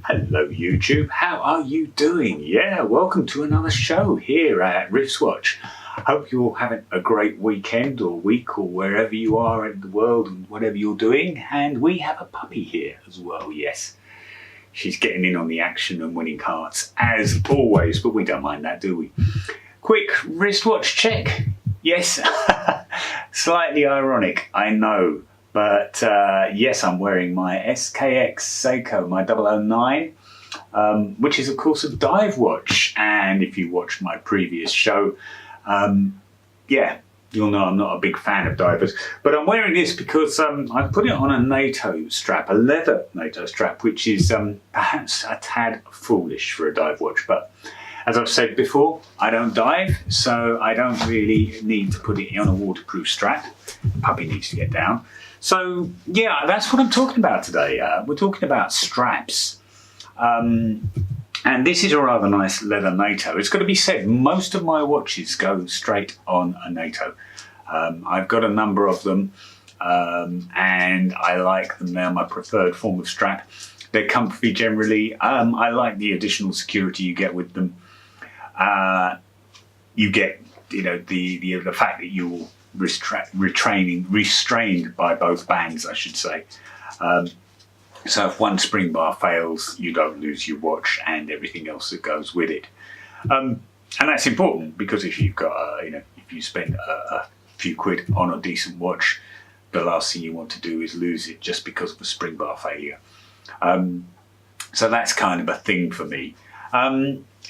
Hello YouTube, how are you doing? Yeah, welcome to another show here at Riffswatch. Hope you're all having a great weekend or week or wherever you are in the world and whatever you're doing. And we have a puppy here as well, yes. She's getting in on the action and winning hearts as always, but we don't mind that, do we? Quick wristwatch check. Yes, slightly ironic, I know. But yes, I'm wearing my SKX Seiko, my 009, which is of course a dive watch. And if you watched my previous show, yeah, you'll know I'm not a big fan of divers. But I'm wearing this because I put it on a NATO strap, a leather NATO strap, which is perhaps a tad foolish for a dive watch. But as I've said before, I don't dive, so I don't really need to put it on a waterproof strap. The puppy needs to get down. So yeah, that's what I'm talking about today. We're talking about straps. And this is a rather nice leather NATO. It's got to be said, most of my watches go straight on a NATO. I've got a number of them and I like them. They're my preferred form of strap. They're comfy generally. I like the additional security you get with them. You get, you know, the fact that you're restrained by both bands, I should say. So if one spring bar fails, you don't lose your watch and everything else that goes with it. And that's important because if you've got, if you spend a few quid on a decent watch, the last thing you want to do is lose it just because of a spring bar failure. So that's kind of a thing for me.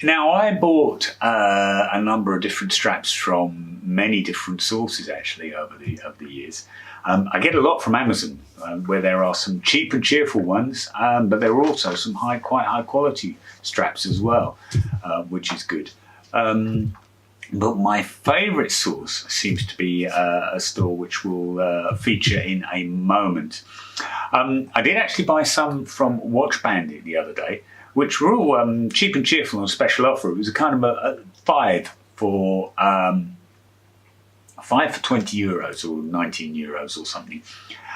Now I bought a number of different straps from many different sources actually over the years. I get a lot from Amazon where there are some cheap and cheerful ones, but there are also some quite high quality straps as well, which is good. But my favourite source seems to be a store which will feature in a moment. I did actually buy some from Watch Bandit the other day, which were all cheap and cheerful on special offer. It was a kind of a 5 for 20 euros or 19 euros or something.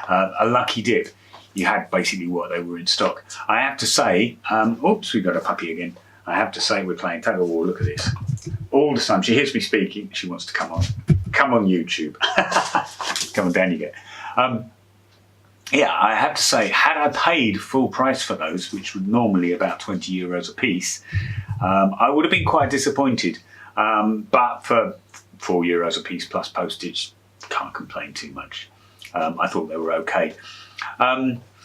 A lucky dip. You had basically what they were in stock. I have to say, oops, we got a puppy again. I have to say we're playing tug of war. Look at this. All the time, she hears me speaking. She wants to come on YouTube. Come on, down you get. Yeah, I have to say, had I paid full price for those, which would normally about 20 euros a piece, I would have been quite disappointed. But for 4 euros a piece plus postage, can't complain too much. I thought they were okay.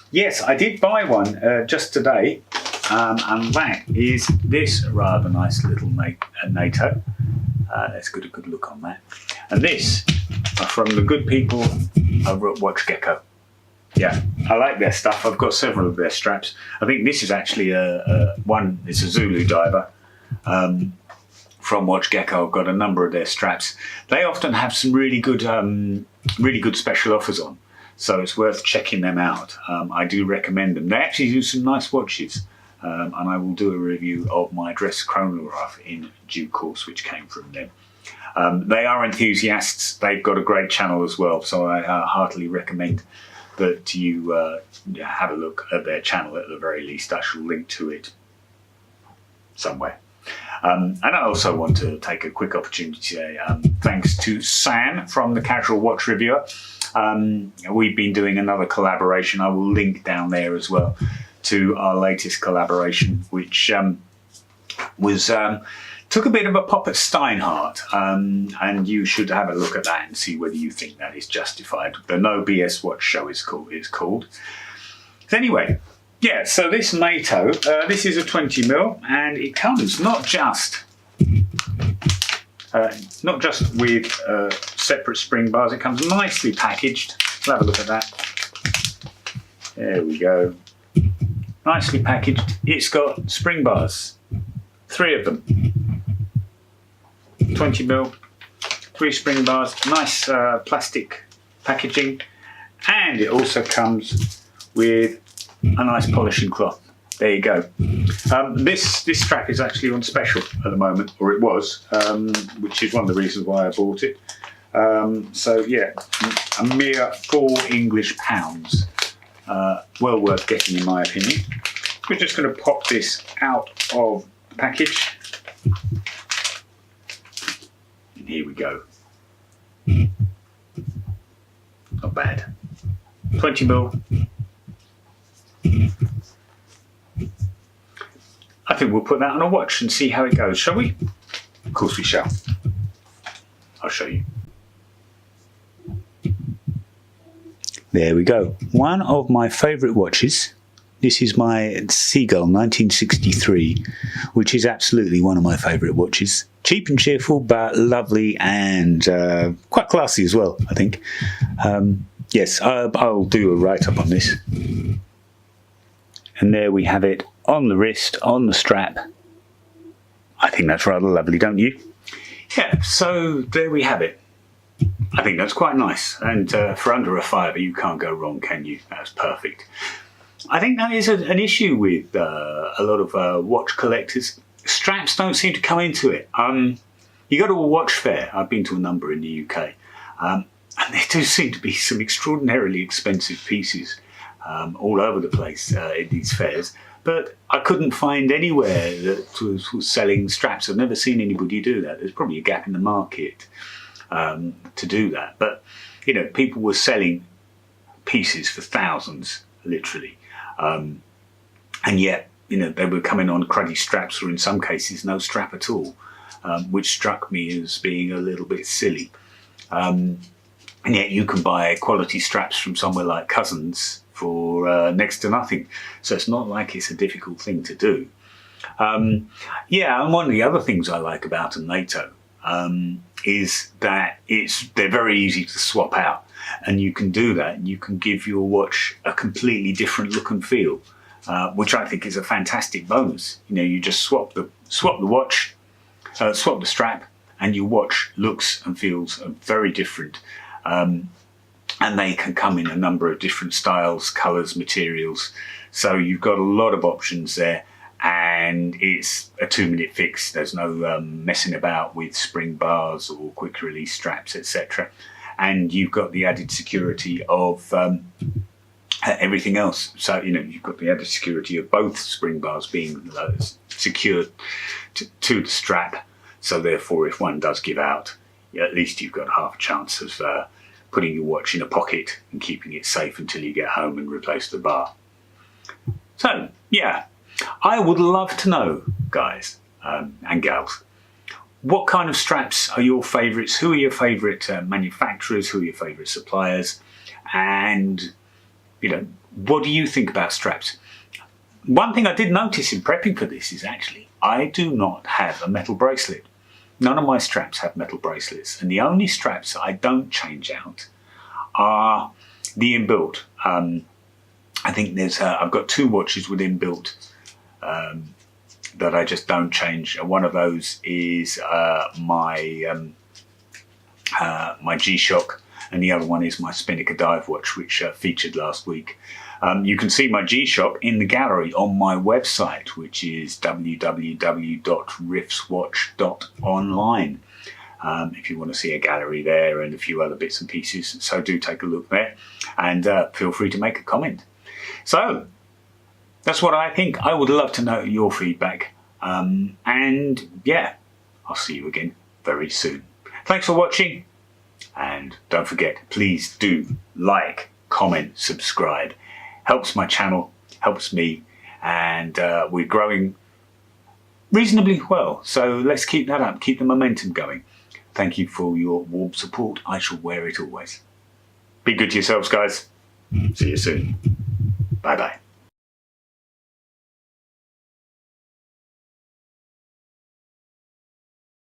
Yes, I did buy one just today, and that is this rather nice little NATO. Let's get a good look on that. And this are from the good people over at Watch Gecko. Yeah, I like their stuff. I've got several of their straps. I think this is actually it's a Zulu diver from Watch Gecko. I've got a number of their straps. They often have some really good special offers on, so it's worth checking them out. I do recommend them. They actually do some nice watches, and I will do a review of my dress chronograph in due course, which came from them. They are enthusiasts. They've got a great channel as well, so I heartily recommend that you have a look at their channel at the very least. I shall link to it somewhere. And I also want to take a quick opportunity to say thanks to Sam from the Casual Watch Reviewer. We've been doing another collaboration. I will link down there as well to our latest collaboration, which took a bit of a pop at Steinhardt, and you should have a look at that and see whether you think that is justified. The No BS Watch Show is called. So anyway, yeah, so this NATO, this is a 20mm, and it comes not just with separate spring bars. It comes nicely packaged. We'll have a look at that. There we go. Nicely packaged. It's got spring bars, 3 of them. 20mm, 3 spring bars, nice plastic packaging, and it also comes with a nice polishing cloth. There you go. This strap is actually on special at the moment, or it was, which is one of the reasons why I bought it. So yeah, a mere £4 English. Well worth getting in my opinion. we're just going to pop this out of the package. And here we go. Not bad. 20mm. I think we'll put that on a watch and see how it goes, shall we? Of course we shall. I'll show you. There we go. One of my favourite watches. This is my Seagull 1963, which is absolutely one of my favourite watches. Cheap and cheerful, but lovely and quite classy as well, I think. Yes, I'll do a write-up on this. And there we have it on the wrist, on the strap. I think that's rather lovely, don't you? Yeah, so there we have it. I think that's quite nice. And for under a fiver, you can't go wrong, can you? That's perfect. I think that is an issue with a lot of watch collectors. Straps don't seem to come into it. You go to a watch fair, I've been to a number in the UK, and there do seem to be some extraordinarily expensive pieces all over the place in these fairs, but I couldn't find anywhere that was selling straps. I've never seen anybody do that. There's probably a gap in the market to do that, but you know, people were selling pieces for thousands, literally, and yet, you know, they were coming on cruddy straps, or in some cases no strap at all, which struck me as being a little bit silly. And yet you can buy quality straps from somewhere like Cousins for next to nothing, so it's not like it's a difficult thing to do. Yeah, and one of the other things I like about a NATO is that they're very easy to swap out, and you can do that, and you can give your watch a completely different look and feel, which I think is a fantastic bonus. You know, you just swap the watch, swap the strap, and your watch looks and feels very different. And they can come in a number of different styles, colours, materials. So you've got a lot of options there, and it's a 2-minute fix. There's no messing about with spring bars or quick release straps, etc. And you've got the added security of everything else. So, you know, you've got the added security of both spring bars being secured to the strap. So therefore, if one does give out, at least you've got half a chance of putting your watch in a pocket and keeping it safe until you get home and replace the bar. So, yeah, I would love to know, guys and gals, what kind of straps are your favourites? Who are your favourite manufacturers? Who are your favourite suppliers? And, you know, what do you think about straps? One thing I did notice in prepping for this is actually I do not have a metal bracelet. None of my straps have metal bracelets, and the only straps I don't change out are the inbuilt. I think I've got 2 watches with inbuilt that I just don't change. One of those is my G-Shock, and the other one is my Spinnaker dive watch, which featured last week. You can see my G-Shock in the gallery on my website, which is www.riffswatch.online. If you want to see a gallery there and a few other bits and pieces, so do take a look there, and feel free to make a comment. So that's what I think. I would love to know your feedback, and yeah, I'll see you again very soon. Thanks for watching, and don't forget, please do like, comment, subscribe. Helps my channel, helps me, and we're growing reasonably well. So let's keep that up, keep the momentum going. Thank you for your warm support. I shall wear it always. Be good to yourselves, guys. See you soon. Bye-bye.